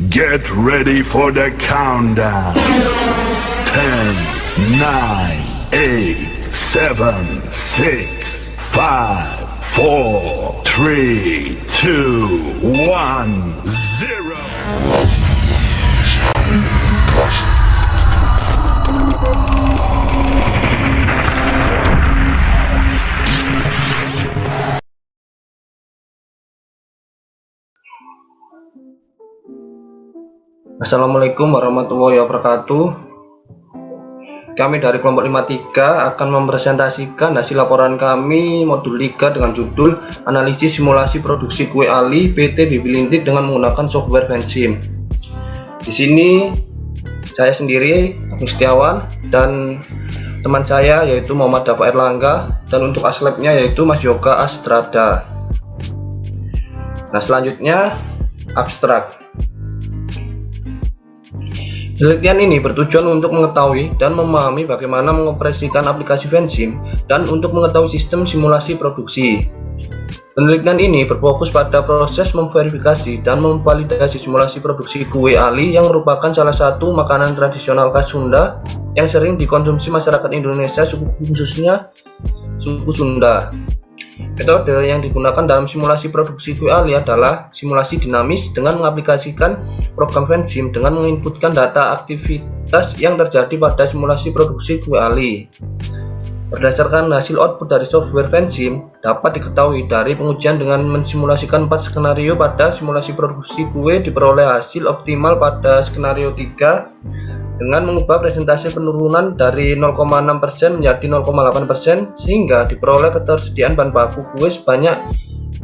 Get ready for the countdown. 10, 9, 8, 7, 6, 5, 4, 3, 2, 1, 0. Assalamualaikum warahmatullahi wabarakatuh. Kami dari kelompok 53 akan mempresentasikan hasil laporan kami modul 3 dengan judul Analisis Simulasi Produksi Kue Ali PT Bibilintik dengan menggunakan software Vensim. Di sini saya sendiri, Agung Setiawan, dan teman saya yaitu Muhammad Dafa Erlangga, dan untuk aslabnya yaitu Mas Yoga Astrada. Nah, selanjutnya abstrak. Penelitian ini bertujuan untuk mengetahui dan memahami bagaimana mengoperasikan aplikasi Vensim dan untuk mengetahui sistem simulasi produksi. Penelitian ini berfokus pada proses memverifikasi dan memvalidasi simulasi produksi kue ali yang merupakan salah satu makanan tradisional khas Sunda yang sering dikonsumsi masyarakat Indonesia, khususnya suku Sunda. Metode yang digunakan dalam simulasi produksi kue ali adalah simulasi dinamis dengan mengaplikasikan program Vensim dengan menginputkan data aktivitas yang terjadi pada simulasi produksi kue ali. Berdasarkan hasil output dari software Vensim dapat diketahui dari pengujian dengan mensimulasikan 4 skenario pada simulasi produksi kue diperoleh hasil optimal pada skenario 3 dengan mengubah presentase penurunan dari 0,6% menjadi 0,8% sehingga diperoleh ketersediaan bahan baku kue sebanyak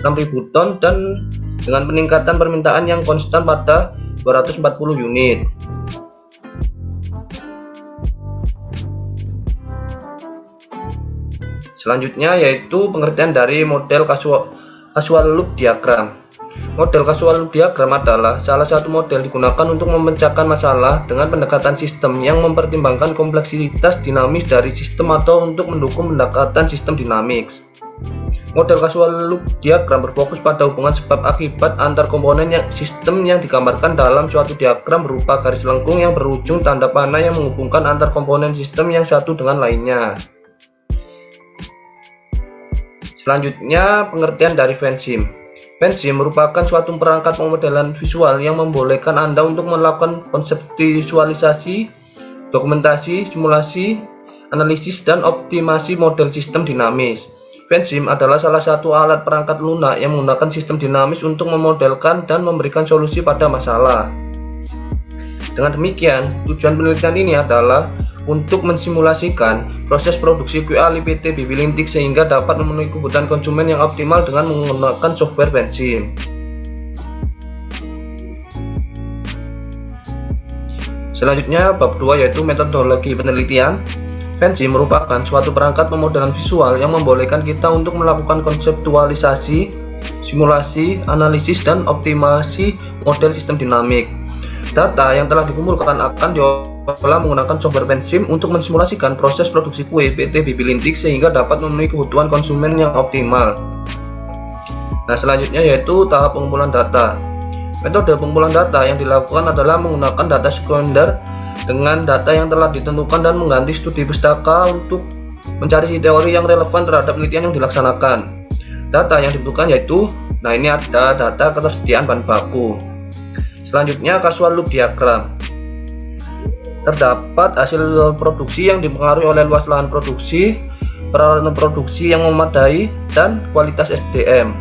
6.000 ton dan dengan peningkatan permintaan yang konstan pada 240 unit. Selanjutnya yaitu pengertian dari model casual loop diagram. Model casual loop diagram adalah salah satu model digunakan untuk memecahkan masalah dengan pendekatan sistem yang mempertimbangkan kompleksitas dinamis dari sistem atau untuk mendukung pendekatan sistem dinamis. Model casual loop diagram berfokus pada hubungan sebab akibat antar komponen sistem yang digambarkan dalam suatu diagram berupa garis lengkung yang berujung tanda panah yang menghubungkan antar komponen sistem yang satu dengan lainnya. Selanjutnya pengertian dari Vensim. Vensim merupakan suatu perangkat pemodelan visual yang membolehkan Anda untuk melakukan konseptualisasi, dokumentasi, simulasi, analisis, dan optimasi model sistem dinamis. Vensim adalah salah satu alat perangkat lunak yang menggunakan sistem dinamis untuk memodelkan dan memberikan solusi pada masalah. Dengan demikian, tujuan penelitian ini adalah untuk mensimulasikan proses produksi kue ali PT Bibilintik sehingga dapat memenuhi kebutuhan konsumen yang optimal dengan menggunakan software Vensim. Selanjutnya bab 2 yaitu metodologi penelitian. Vensim merupakan suatu perangkat pemodelan visual yang membolehkan kita untuk melakukan konseptualisasi, simulasi, analisis, dan optimasi model sistem dinamik. Data yang telah dikumpulkan akan diolah menggunakan software Vensim untuk mensimulasikan proses produksi kue PT Bibilintik sehingga dapat memenuhi kebutuhan konsumen yang optimal. Nah, selanjutnya yaitu tahap pengumpulan data. Metode pengumpulan data yang dilakukan adalah menggunakan data sekunder dengan data yang telah ditentukan dan mengganti studi pustaka untuk mencari teori yang relevan terhadap penelitian yang dilaksanakan. Data yang dibutuhkan yaitu, nah ini ada data ketersediaan bahan baku. Selanjutnya casual loop diagram. Terdapat hasil produksi yang dipengaruhi oleh luas lahan produksi, peralatan produksi yang memadai, dan kualitas SDM.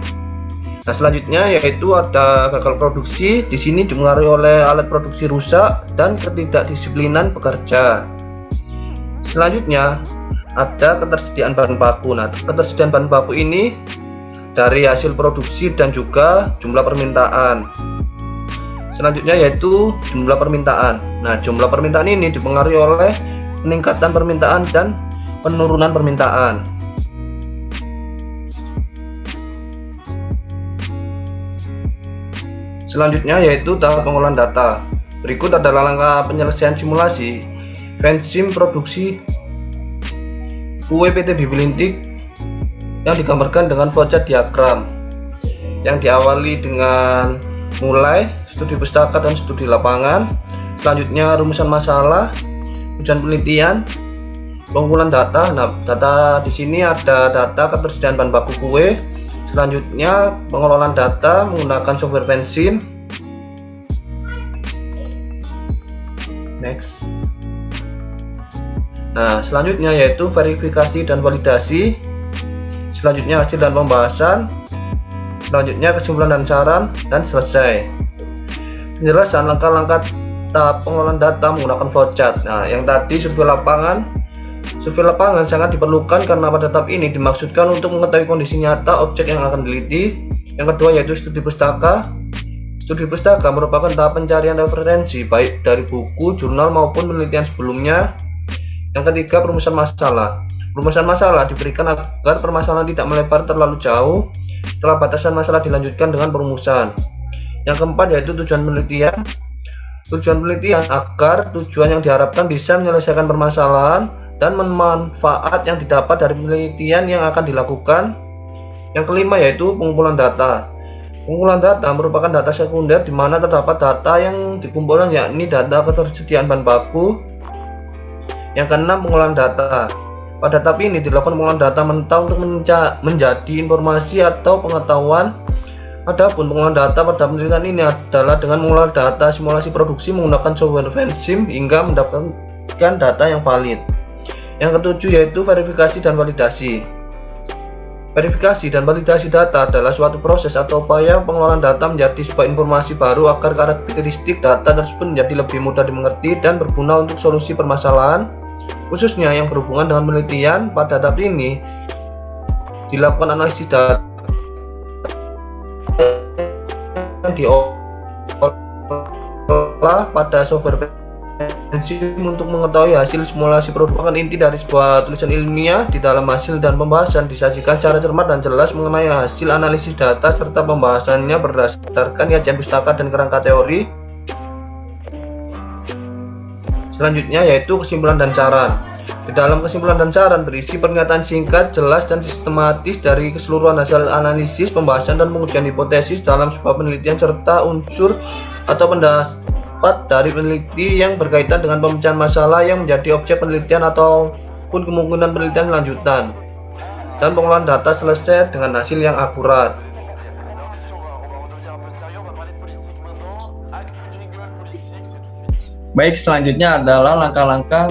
Nah, selanjutnya yaitu ada gagal produksi. Di sini dipengaruhi oleh alat produksi rusak dan ketidakdisiplinan pekerja. Selanjutnya ada ketersediaan bahan baku. Nah, ketersediaan bahan baku ini dari hasil produksi dan juga jumlah permintaan. Selanjutnya yaitu jumlah permintaan. Nah, jumlah permintaan ini dipengaruhi oleh peningkatan permintaan dan penurunan permintaan. Selanjutnya yaitu tahap pengolahan data. Berikut adalah langkah penyelesaian simulasi Vensim produksi kue PT Bibilintik yang digambarkan dengan flowchart diagram yang diawali dengan mulai studi pustaka dan studi lapangan. Selanjutnya rumusan masalah, tujuan penelitian, pengumpulan data. Nah, data di sini ada data ketersediaan bahan baku kue. Selanjutnya pengelolaan data menggunakan software Pensim. Next. Nah, selanjutnya yaitu verifikasi dan validasi. Selanjutnya hasil dan pembahasan. Selanjutnya kesimpulan dan saran, dan selesai. Penjelasan langkah-langkah tahap pengelolaan data menggunakan flowchart. Nah, yang tadi survei lapangan. Survei lapangan sangat diperlukan karena pada tahap ini dimaksudkan untuk mengetahui kondisi nyata objek yang akan diliti. Yang kedua yaitu studi pustaka. Studi pustaka merupakan tahap pencarian referensi baik dari buku, jurnal maupun penelitian sebelumnya. Yang ketiga perumusan masalah. Perumusan masalah diberikan agar permasalahan tidak melebar terlalu jauh. Setelah batasan masalah dilanjutkan dengan perumusan. Yang keempat yaitu tujuan penelitian. Tujuan penelitian agar tujuan yang diharapkan bisa menyelesaikan permasalahan dan manfaat yang didapat dari penelitian yang akan dilakukan. Yang kelima yaitu pengumpulan data. Pengumpulan data merupakan data sekunder di mana terdapat data yang dikumpulkan, yakni data ketersediaan bahan baku. Yang keenam pengolahan data. Pada tahap ini dilakukan pengolahan data mentah untuk menjadi informasi atau pengetahuan. Adapun pengolahan data pada penelitian ini adalah dengan mengolah data simulasi produksi menggunakan software Pensim hingga mendapatkan data yang valid. Yang ketujuh yaitu verifikasi dan validasi. Verifikasi dan validasi data adalah suatu proses atau upaya pengelolaan data menjadi sebuah informasi baru agar karakteristik data tersebut menjadi lebih mudah dimengerti dan berguna untuk solusi permasalahan, khususnya yang berhubungan dengan penelitian. Pada tahap ini dilakukan analisis data yang diolah pada software Pensim untuk mengetahui hasil simulasi produk. Merupakan inti dari sebuah tulisan ilmiah. Di dalam hasil dan pembahasan disajikan secara cermat dan jelas mengenai hasil analisis data serta pembahasannya berdasarkan kajian pustaka dan kerangka teori. Selanjutnya yaitu kesimpulan dan saran. Di dalam kesimpulan dan saran berisi pernyataan singkat, jelas, dan sistematis dari keseluruhan hasil analisis, pembahasan, dan pengujian hipotesis dalam sebuah penelitian serta unsur atau pendapat dari peneliti yang berkaitan dengan pemecahan masalah yang menjadi objek penelitian ataupun kemungkinan penelitian lanjutan, dan pengolahan data selesai dengan hasil yang akurat. Baik, selanjutnya adalah langkah-langkah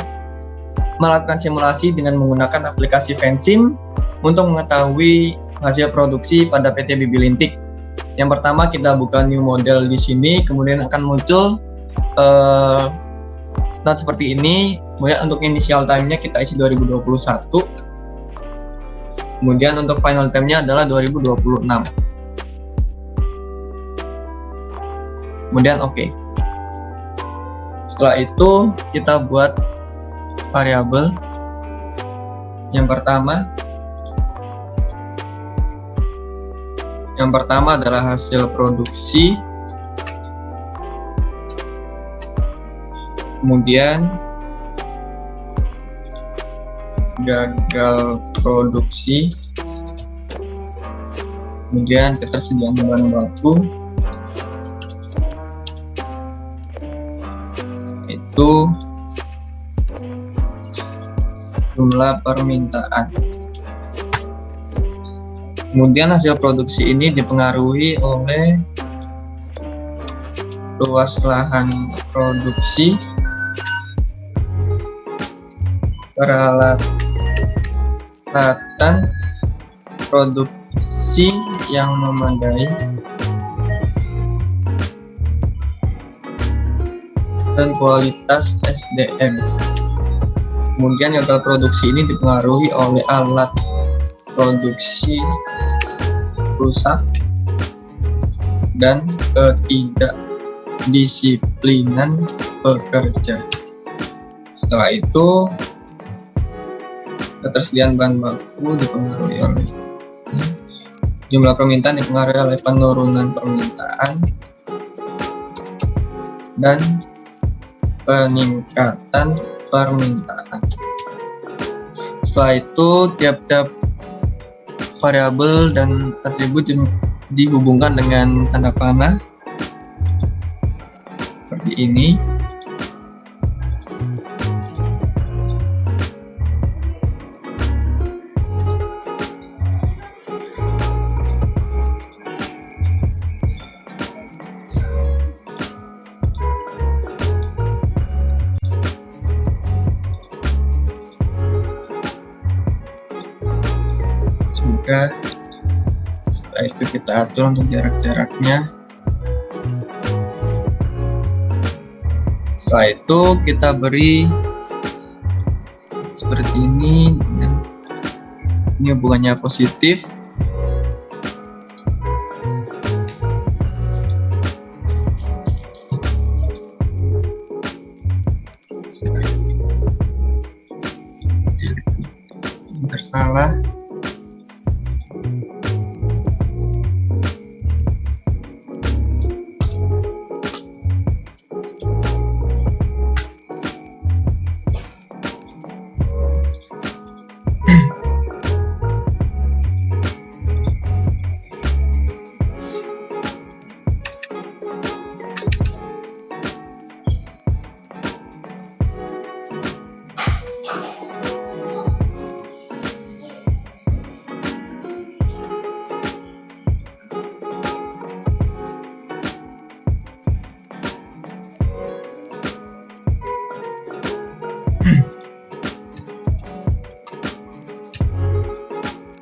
melakukan simulasi dengan menggunakan aplikasi Pensim untuk mengetahui hasil produksi pada PT Bibilintik. Yang pertama kita buka new model di sini, kemudian akan muncul not seperti ini. Kemudian untuk initial time-nya kita isi 2021. Kemudian untuk final time-nya adalah 2026. Kemudian oke. Setelah itu kita buat variabel. Yang pertama adalah hasil produksi. Kemudian gagal produksi. Kemudian ketersediaan bahan baku. Itu jumlah permintaan. Kemudian hasil produksi ini dipengaruhi oleh luas lahan produksi, peralatan produksi yang memadai, dan kualitas SDM. Kemudian gagal produksi ini dipengaruhi oleh alat produksi rusak dan ketidakdisiplinan pekerja. Setelah itu ketersediaan bahan baku dipengaruhi oleh jumlah permintaan, dipengaruhi oleh penurunan permintaan dan peningkatan permintaan. Setelah itu tiap-tiap variabel dan atribut dihubungkan dengan tanda panah. seperti ini. Sudah, setelah itu kita atur untuk jarak-jaraknya. Setelah itu kita beri seperti ini, dengan ini hubungannya positif. Bersalah.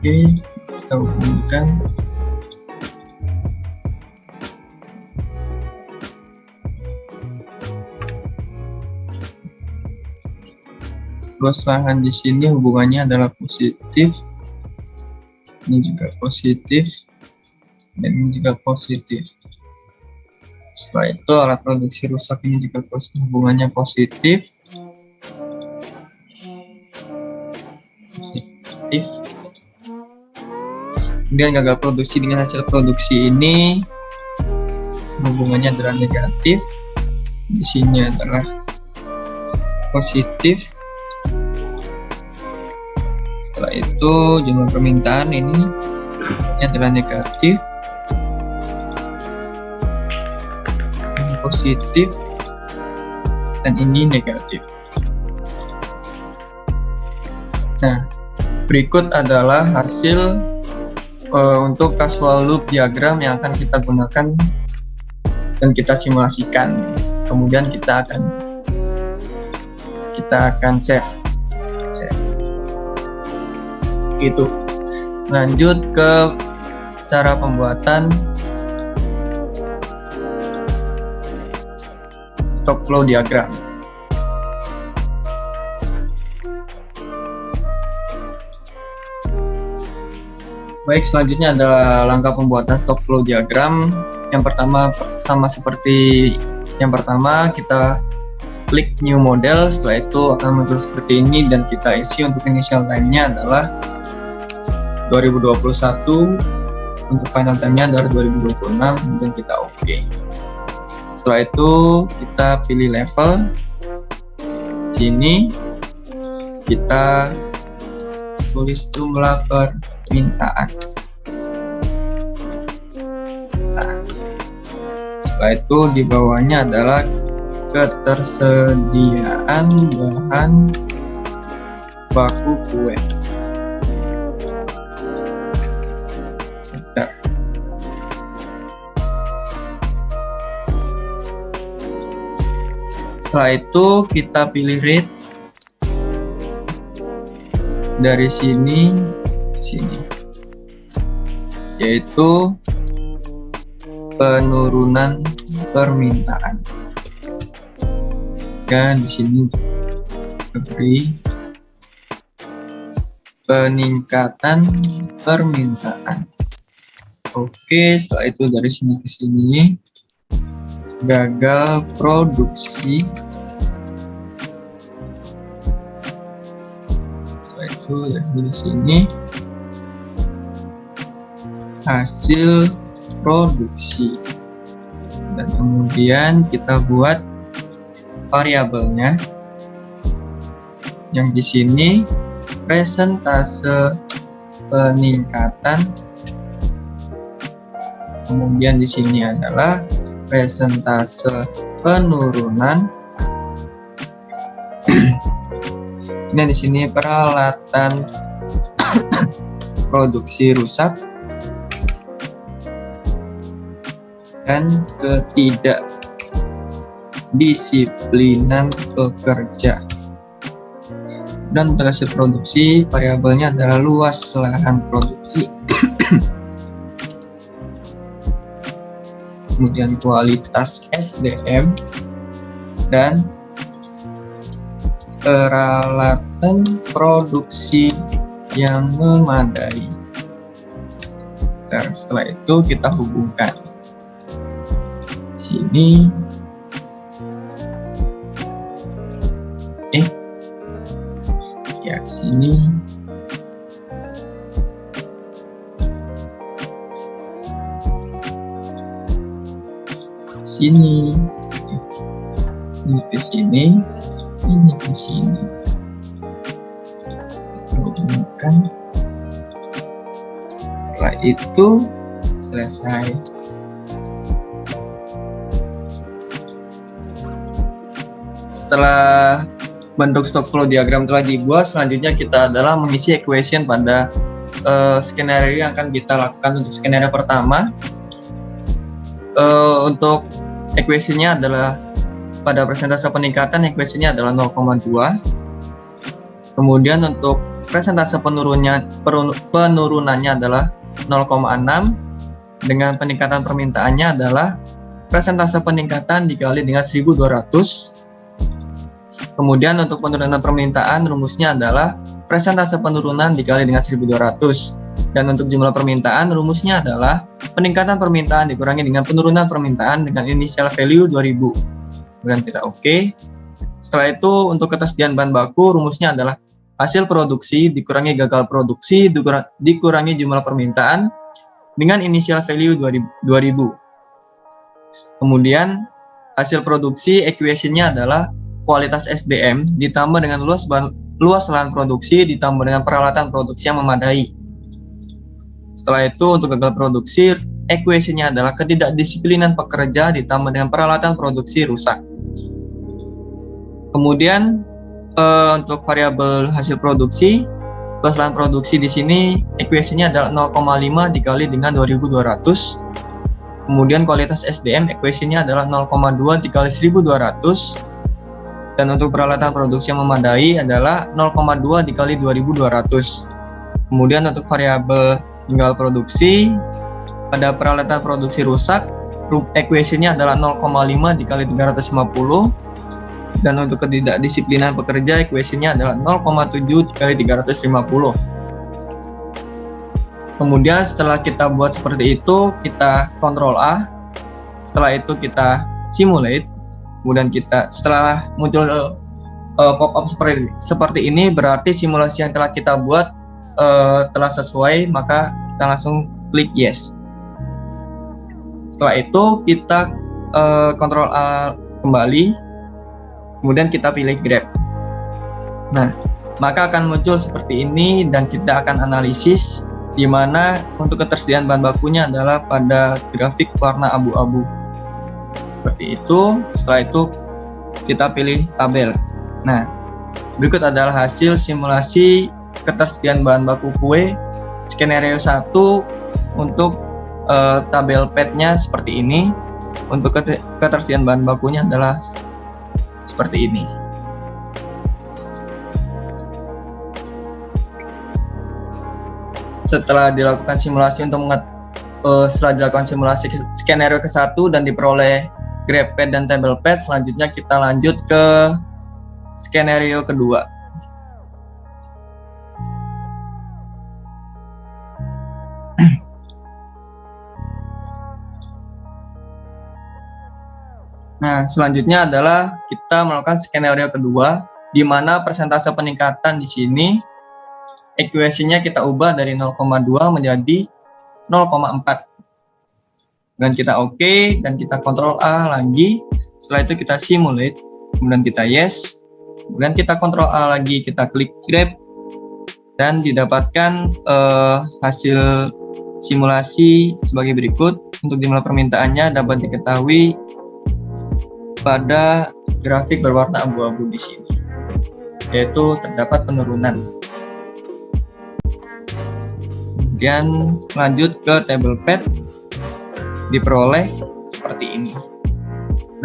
Oke, kita hubungkan. Luas lahan di sini hubungannya adalah positif. Ini juga positif. Dan ini juga positif. Setelah itu alat produksi rusak ini juga hubungannya positif. Positif. Kemudian gagal produksi dengan hasil produksi ini hubungannya adalah negatif. Di sini adalah positif. Setelah itu jumlah permintaan ini adalah negatif. Ini positif dan ini negatif. Nah, berikut adalah hasil untuk casual loop diagram yang akan kita gunakan dan kita simulasikan. Kemudian kita akan save. Gitu. Lanjut ke cara pembuatan stock flow diagram. Baik, selanjutnya adalah langkah pembuatan stock flow diagram. Yang pertama sama seperti yang pertama, kita klik new model. Setelah itu akan muncul seperti ini dan kita isi untuk initial time-nya adalah 2021, untuk final time-nya adalah 2026 dan kita OK. Setelah itu kita pilih level. Sini kita tulis jumlah permintaan. Nah, setelah itu di bawahnya adalah ketersediaan bahan baku kue. Bentar. Setelah itu kita pilih rate dari sini ke sini, yaitu penurunan permintaan. Dan di sini beri peningkatan permintaan. Oke, setelah itu dari sini ke sini gagal produksi. Setelah itu dari sini hasil produksi, dan kemudian kita buat variabelnya yang di sini persentase peningkatan, kemudian di sini adalah persentase penurunan. Dan di sini peralatan produksi rusak dan ketidakdisiplinan pekerja. Dan untuk hasil produksi, variabelnya adalah luas lahan produksi. Kemudian kualitas SDM dan peralatan produksi yang memadai. Setelah itu kita hubungkan sini ya sini sini ini ke sini, ini ke sini. Kita hubungkan. Setelah itu selesai. Setelah bentuk stock flow diagram telah dibuat, selanjutnya kita adalah mengisi equation pada skenario yang akan kita lakukan. Untuk skenario pertama, untuk equation-nya adalah pada persentase peningkatan, equation-nya adalah 0,2. Kemudian untuk persentase penurunannya adalah 0,6. Dengan peningkatan permintaannya adalah persentase peningkatan dikali dengan 1.200. Kemudian untuk penurunan permintaan, rumusnya adalah persentase penurunan dikali dengan 1.200. Dan untuk jumlah permintaan, rumusnya adalah peningkatan permintaan dikurangi dengan penurunan permintaan dengan initial value 2000. Kemudian kita oke. Setelah itu untuk ketersediaan bahan baku, rumusnya adalah hasil produksi dikurangi gagal produksi dikurangi jumlah permintaan dengan initial value 2000. Kemudian hasil produksi equation-nya adalah kualitas SDM ditambah dengan luas lahan produksi ditambah dengan peralatan produksi yang memadai. Setelah itu untuk gagal produksi, equation-nya adalah ketidakdisiplinan pekerja ditambah dengan peralatan produksi rusak. Kemudian untuk variabel hasil produksi, luas lahan produksi di sini equation-nya adalah 0,5 dikali dengan 2.200. Kemudian kualitas SDM equation-nya adalah 0,2 dikali 1.200. Dan untuk peralatan produksi yang memadai adalah 0,2 dikali 2.200. Kemudian untuk variabel tinggal produksi, pada peralatan produksi rusak, equation-nya adalah 0,5 dikali 350. Dan untuk ketidakdisiplinan pekerja, equation-nya adalah 0,7 dikali 350. Kemudian setelah kita buat seperti itu, kita Ctrl A. Setelah itu kita simulate. Kemudian kita setelah muncul pop-up seperti ini, berarti simulasi yang telah kita buat telah sesuai, maka kita langsung klik yes. Setelah itu kita Ctrl A kembali. Kemudian kita pilih grab. Nah, maka akan muncul seperti ini dan kita akan analisis, di mana untuk ketersediaan bahan bakunya adalah pada grafik warna abu-abu. Seperti itu. Setelah itu kita pilih tabel. Nah, berikut adalah hasil simulasi ketersediaan bahan baku kue skenario 1 untuk tabel pad-nya seperti ini. Untuk ketersediaan bahan bakunya adalah seperti ini. Setelah dilakukan simulasi skenario ke-1 dan diperoleh graph pad dan table pad, selanjutnya kita lanjut ke skenario kedua. Nah, selanjutnya adalah kita melakukan skenario kedua, di mana persentase peningkatan di sini equation-nya kita ubah dari 0,2 menjadi 0,4. Dan kita oke, dan kita Ctrl A lagi. Setelah itu kita simulate, kemudian kita yes. Kemudian kita Ctrl A lagi, kita klik grab, dan didapatkan hasil simulasi sebagai berikut. Untuk jumlah permintaannya dapat diketahui pada grafik berwarna abu-abu di sini, yaitu terdapat penurunan. Kemudian lanjut ke table pad, diperoleh seperti ini.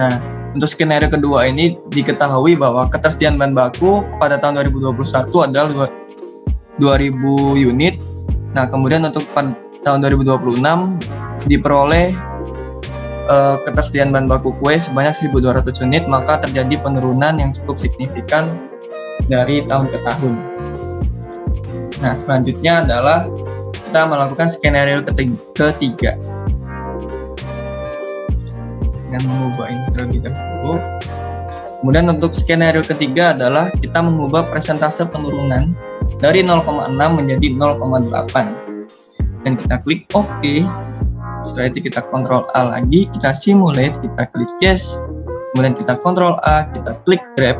Nah, untuk skenario kedua ini diketahui bahwa ketersediaan bahan baku pada tahun 2021 adalah 2000 unit. Nah, kemudian untuk tahun 2026 diperoleh ketersediaan bahan baku kue sebanyak 1.200 unit, maka terjadi penurunan yang cukup signifikan dari tahun ke tahun. Nah, selanjutnya adalah kita melakukan skenario ketiga dengan mengubah ini terlebih dahulu. Kemudian untuk skenario ketiga adalah kita mengubah persentase penurunan dari 0,6 menjadi 0,8 dan kita klik OK. Setelah itu kita Ctrl A lagi, kita simulate, kita klik yes, kemudian kita Ctrl A, kita klik grab,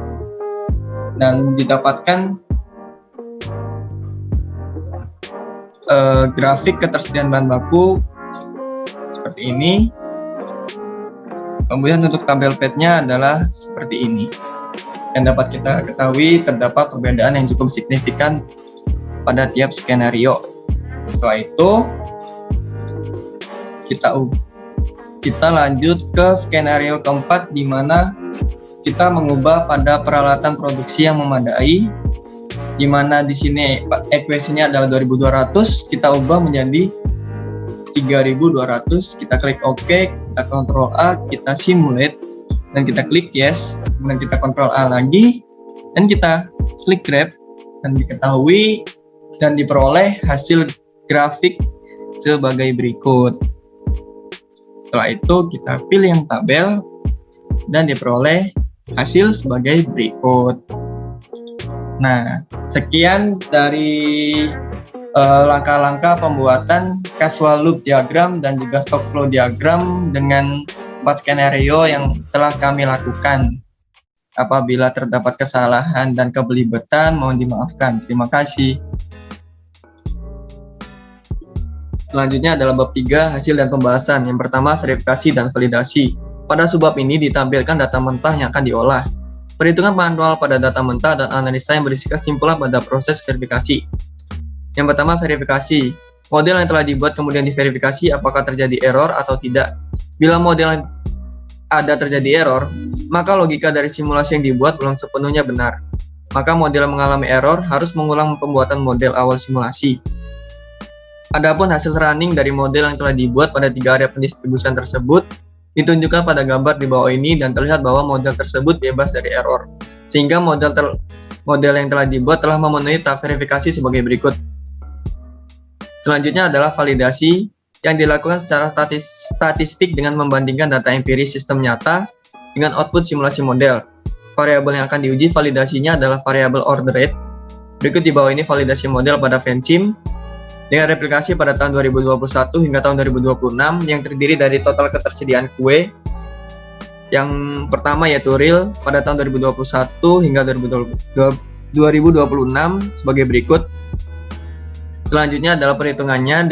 dan didapatkan grafik ketersediaan bahan baku seperti ini. Kemudian untuk tabel padnya adalah seperti ini. Dan dapat kita ketahui terdapat perbedaan yang cukup signifikan pada tiap skenario. Setelah itu kita lanjut ke skenario keempat, di mana kita mengubah pada peralatan produksi yang memadai, di mana di sini ekuasinya adalah 2200, kita ubah menjadi 3200. Kita klik OK, kita Ctrl A, kita simulate, dan kita klik yes, dan kita Ctrl A lagi, dan kita klik grab, dan diketahui dan diperoleh hasil grafik sebagai berikut. Setelah itu kita pilih yang tabel dan diperoleh hasil sebagai berikut. Nah, sekian dari langkah-langkah pembuatan casual loop diagram dan juga stock flow diagram dengan 4 skenario yang telah kami lakukan. Apabila terdapat kesalahan dan kebelibetan, mohon dimaafkan. Terima kasih. Selanjutnya adalah bab 3, hasil dan pembahasan. Yang pertama, verifikasi dan validasi. Pada subbab ini ditampilkan data mentah yang akan diolah, perhitungan manual pada data mentah, dan analisa yang berisi kesimpulan pada proses verifikasi. Yang pertama, verifikasi. Model yang telah dibuat kemudian diverifikasi apakah terjadi error atau tidak. Bila model ada terjadi error, maka logika dari simulasi yang dibuat belum sepenuhnya benar. Maka model mengalami error, harus mengulang pembuatan model awal simulasi. Adapun hasil running dari model yang telah dibuat pada 3 area pendistribusian tersebut ditunjukkan pada gambar di bawah ini, dan terlihat bahwa model tersebut bebas dari error, sehingga model yang telah dibuat telah memenuhi tahap verifikasi sebagai berikut. Selanjutnya adalah validasi, yang dilakukan secara statistik dengan membandingkan data empiris sistem nyata dengan output simulasi model. Variabel yang akan diuji validasinya adalah variabel order rate. Berikut di bawah ini validasi model pada Vensim dengan replikasi pada tahun 2021 hingga tahun 2026 yang terdiri dari total ketersediaan kue. Yang pertama yaitu real pada tahun 2021 hingga 2026 sebagai berikut. Selanjutnya adalah perhitungannya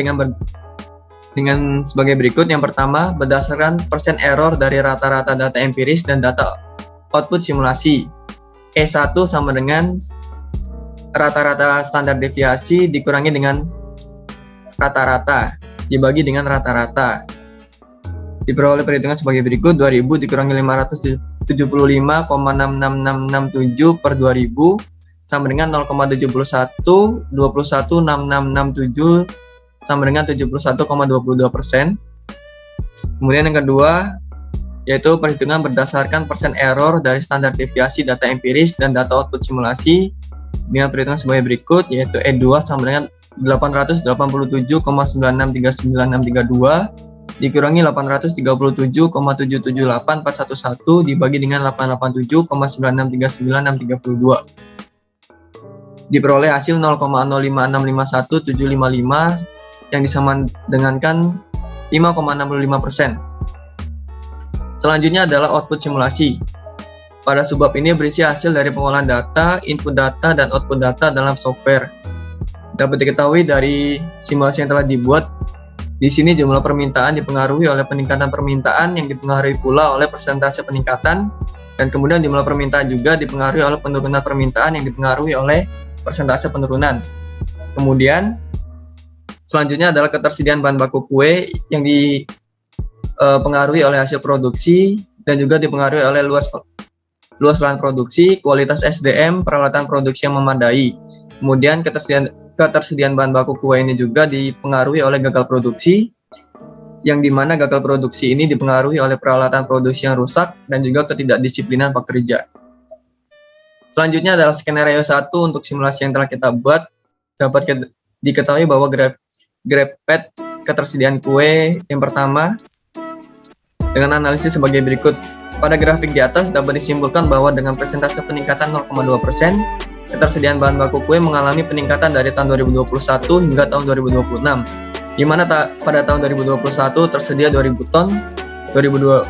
dengan sebagai berikut. Yang pertama, berdasarkan persen error dari rata-rata data empiris dan data output simulasi. E1 sama dengan rata-rata standar deviasi dikurangi dengan rata-rata dibagi dengan rata-rata. Diperoleh perhitungan sebagai berikut: 2000 dikurangi 575,66667 per 2000 sama dengan 0,71, 21,6667 sama dengan 71,22%. Kemudian yang kedua yaitu perhitungan berdasarkan persen error dari standar deviasi data empiris dan data output simulasi dengan perhitungan sebagai berikut, yaitu E2 sama dengan 887,963962 dikurangi 837,778411 dibagi dengan 887,963962. Diperoleh hasil 0,05651755 yang disamandengankan 5,65%. Selanjutnya adalah output simulasi. Pada subbab ini berisi hasil dari pengolahan data, input data, dan output data dalam software. Dapat diketahui dari simulasi yang telah dibuat Di sini jumlah permintaan dipengaruhi oleh peningkatan permintaan yang dipengaruhi pula oleh persentase peningkatan, dan kemudian jumlah permintaan juga dipengaruhi oleh penurunan permintaan yang dipengaruhi oleh persentase penurunan. Kemudian selanjutnya adalah ketersediaan bahan baku kue yang dipengaruhi oleh hasil produksi dan juga dipengaruhi oleh luas lahan produksi, kualitas SDM, peralatan produksi yang memadai. Kemudian ketersediaan bahan baku kue ini juga dipengaruhi oleh gagal produksi, yang dimana gagal produksi ini dipengaruhi oleh peralatan produksi yang rusak dan juga ketidakdisiplinan pekerja. Selanjutnya adalah skenario 1 untuk simulasi yang telah kita buat. Dapat diketahui bahwa graf pad ketersediaan kue yang pertama dengan analisis sebagai berikut. Pada grafik di atas dapat disimpulkan bahwa dengan persentase peningkatan 0,2%, ketersediaan bahan baku kue mengalami peningkatan dari tahun 2021 hingga tahun 2026, di mana pada tahun 2021 tersedia 2.000 ton, 2022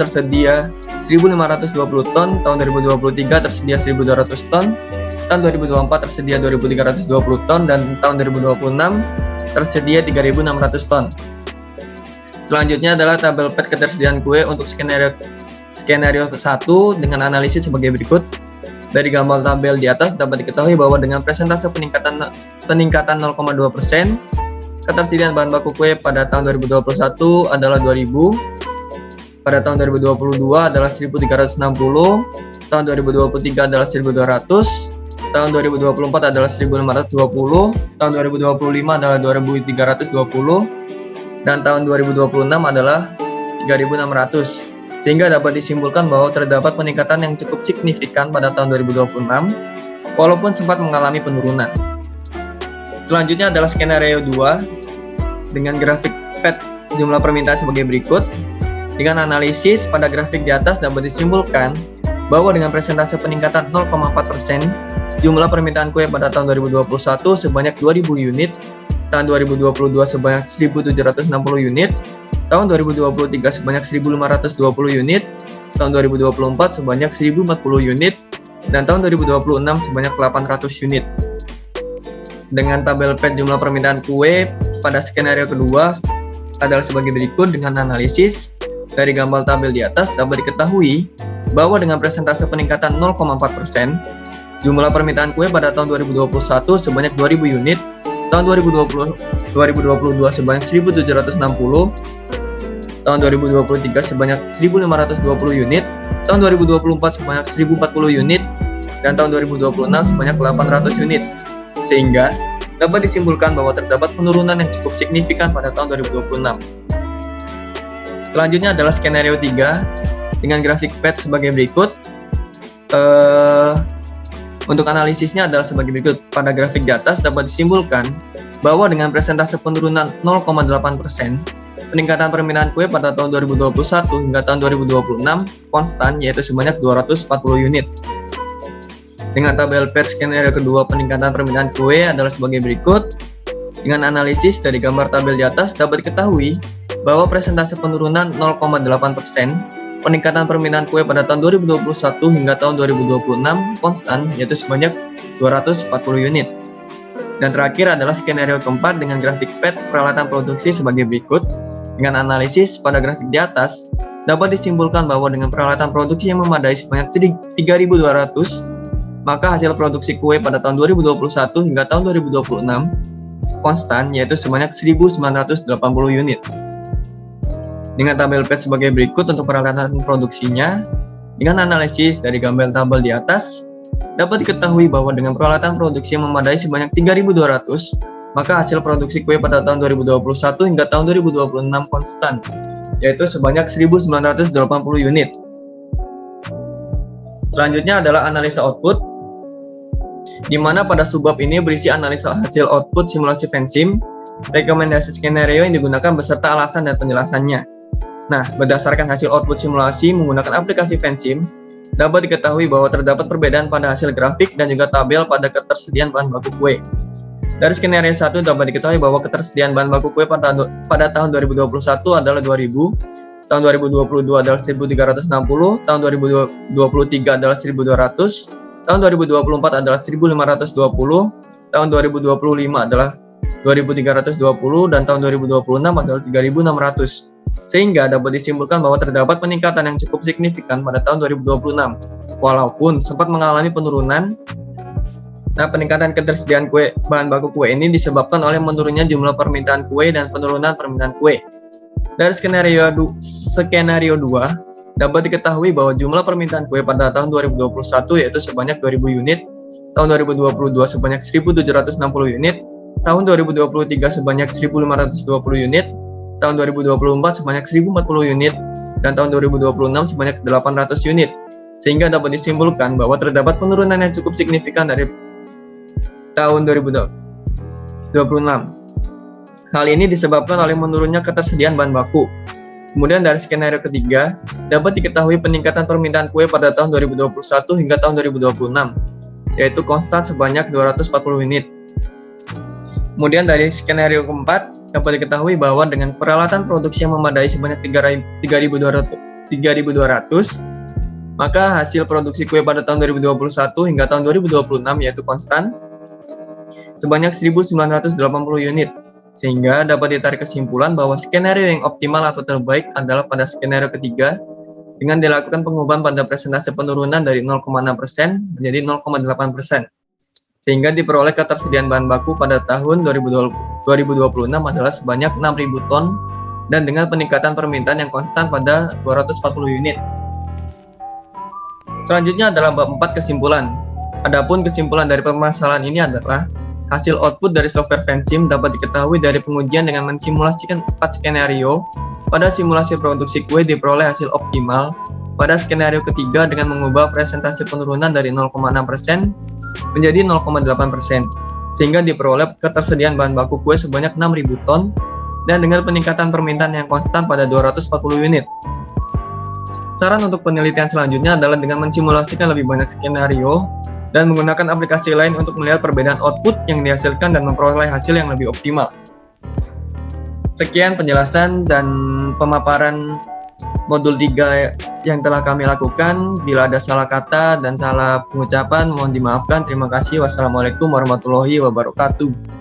tersedia 1.520 ton, tahun 2023 tersedia 1.200 ton, tahun 2024 tersedia 2.320 ton, dan tahun 2026 tersedia 3.600 ton. Selanjutnya adalah tabel pad ketersediaan kue untuk skenario 1 dengan analisis sebagai berikut. Dari gambar tabel di atas dapat diketahui bahwa dengan persentase peningkatan 0,2%, ketersediaan bahan baku kue pada tahun 2021 adalah 2.000, pada tahun 2022 adalah 1.360, tahun 2023 adalah 1.200, tahun 2024 adalah 1.520, tahun 2025 adalah 2.320, dan tahun 2026 adalah 3.600. Sehingga dapat disimpulkan bahwa terdapat peningkatan yang cukup signifikan pada tahun 2026, walaupun sempat mengalami penurunan. Selanjutnya adalah skenario 2 dengan grafik pad jumlah permintaan sebagai berikut. Dengan analisis pada grafik di atas dapat disimpulkan bahwa dengan persentase peningkatan 0,4%, jumlah permintaan kue pada tahun 2021 sebanyak 2.000 unit, tahun 2022 sebanyak 1.760 unit, tahun 2023 sebanyak 1.520 unit, tahun 2024 sebanyak 1.040 unit, dan tahun 2026 sebanyak 800 unit. Dengan tabel pad jumlah permintaan kue pada skenario kedua adalah sebagai berikut. Dengan analisis dari gambar tabel di atas dapat diketahui bahwa dengan persentase peningkatan 0,4%, jumlah permintaan kue pada tahun 2021 sebanyak 2.000 unit, tahun 2022 sebanyak 1.760, tahun 2023 sebanyak 1.520 unit, tahun 2024 sebanyak 1.040 unit, dan tahun 2026 sebanyak 800 unit. Sehingga dapat disimpulkan bahwa terdapat penurunan yang cukup signifikan pada tahun 2026. Selanjutnya adalah skenario 3 dengan grafik pad sebagai berikut. Untuk analisisnya adalah sebagai berikut. Pada grafik di atas dapat disimpulkan bahwa dengan persentase penurunan 0,8%, peningkatan permintaan kue pada tahun 2021 hingga tahun 2026 konstan, yaitu sebanyak 240 unit. Dengan tabel pad skenario kedua peningkatan permintaan kue adalah sebagai berikut. Dengan analisis dari gambar tabel di atas dapat diketahui bahwa persentase penurunan 0,8%, peningkatan permintaan kue pada tahun 2021 hingga tahun 2026 konstan, yaitu sebanyak 240 unit. Dan terakhir adalah skenario keempat dengan grafik pad peralatan produksi sebagai berikut. Dengan analisis pada grafik di atas, dapat disimpulkan bahwa dengan peralatan produksi yang memadai sebanyak 3.200, maka hasil produksi kue pada tahun 2021 hingga tahun 2026 konstan, yaitu sebanyak 1.980 unit. Dengan tabel pad sebagai berikut untuk peralatan produksinya. Dengan analisis dari gambar tabel di atas, dapat diketahui bahwa dengan peralatan produksi yang memadai sebanyak 3.200, maka hasil produksi kue pada tahun 2021 hingga tahun 2026 konstan, yaitu sebanyak 1.980 unit. Selanjutnya adalah analisa output, di mana pada subbab ini berisi analisa hasil output simulasi Vensim, rekomendasi skenario yang digunakan beserta alasan dan penjelasannya. Nah, berdasarkan hasil output simulasi menggunakan aplikasi Vensim, dapat diketahui bahwa terdapat perbedaan pada hasil grafik dan juga tabel pada ketersediaan bahan baku kue. Dari skenario 1 dapat diketahui bahwa ketersediaan bahan baku kue pada tahun 2021 adalah 2.000, tahun 2022 adalah 1.360, tahun 2023 adalah 1.200, tahun 2024 adalah 1.520, tahun 2025 adalah 2.320 dan tahun 2026 adalah 3.600. Sehingga dapat disimpulkan bahwa terdapat peningkatan yang cukup signifikan pada tahun 2026, walaupun sempat mengalami penurunan. Nah, peningkatan ketersediaan bahan baku kue ini disebabkan oleh menurunnya jumlah permintaan kue dan penurunan permintaan kue. Dari skenario 2, dapat diketahui bahwa jumlah permintaan kue pada tahun 2021 yaitu sebanyak 2.000 unit, tahun 2022 sebanyak 1.760 unit, tahun 2023 sebanyak 1.520 unit, tahun 2024 sebanyak 1.040 unit, dan tahun 2026 sebanyak 800 unit. Sehingga dapat disimpulkan bahwa terdapat penurunan yang cukup signifikan dari tahun 2026. Hal ini disebabkan oleh menurunnya ketersediaan bahan baku. Kemudian dari skenario ketiga, dapat diketahui peningkatan permintaan kue pada tahun 2021 hingga tahun 2026, yaitu konstan sebanyak 240 unit. Kemudian dari skenario keempat, dapat diketahui bahwa dengan peralatan produksi yang memadai sebanyak 3.200, maka hasil produksi kue pada tahun 2021 hingga tahun 2026 yaitu konstan sebanyak 1.980 unit. Sehingga dapat ditarik kesimpulan bahwa skenario yang optimal atau terbaik adalah pada skenario ketiga dengan dilakukan pengubahan pada presentase penurunan dari 0,6% menjadi 0,8%. Sehingga diperoleh ketersediaan bahan baku pada tahun 2026 adalah sebanyak 6.000 ton dan dengan peningkatan permintaan yang konstan pada 240 unit. Selanjutnya adalah bab 4 kesimpulan. Adapun kesimpulan dari permasalahan ini adalah hasil output dari software Vensim dapat diketahui dari pengujian dengan mensimulasikan 4 skenario. Pada simulasi produksi kue diperoleh hasil optimal pada skenario ketiga dengan mengubah presentase penurunan dari 0,6% menjadi 0,8%, sehingga diperoleh ketersediaan bahan baku kue sebanyak 6.000 ton dan dengan peningkatan permintaan yang konstan pada 240 unit. Saran untuk penelitian selanjutnya adalah dengan mensimulasikan lebih banyak skenario dan menggunakan aplikasi lain untuk melihat perbedaan output yang dihasilkan dan memperoleh hasil yang lebih optimal. Sekian penjelasan dan pemaparan modul 3 yang telah kami lakukan. Bila ada salah kata dan salah pengucapan mohon dimaafkan. Terima kasih. Wassalamualaikum warahmatullahi wabarakatuh.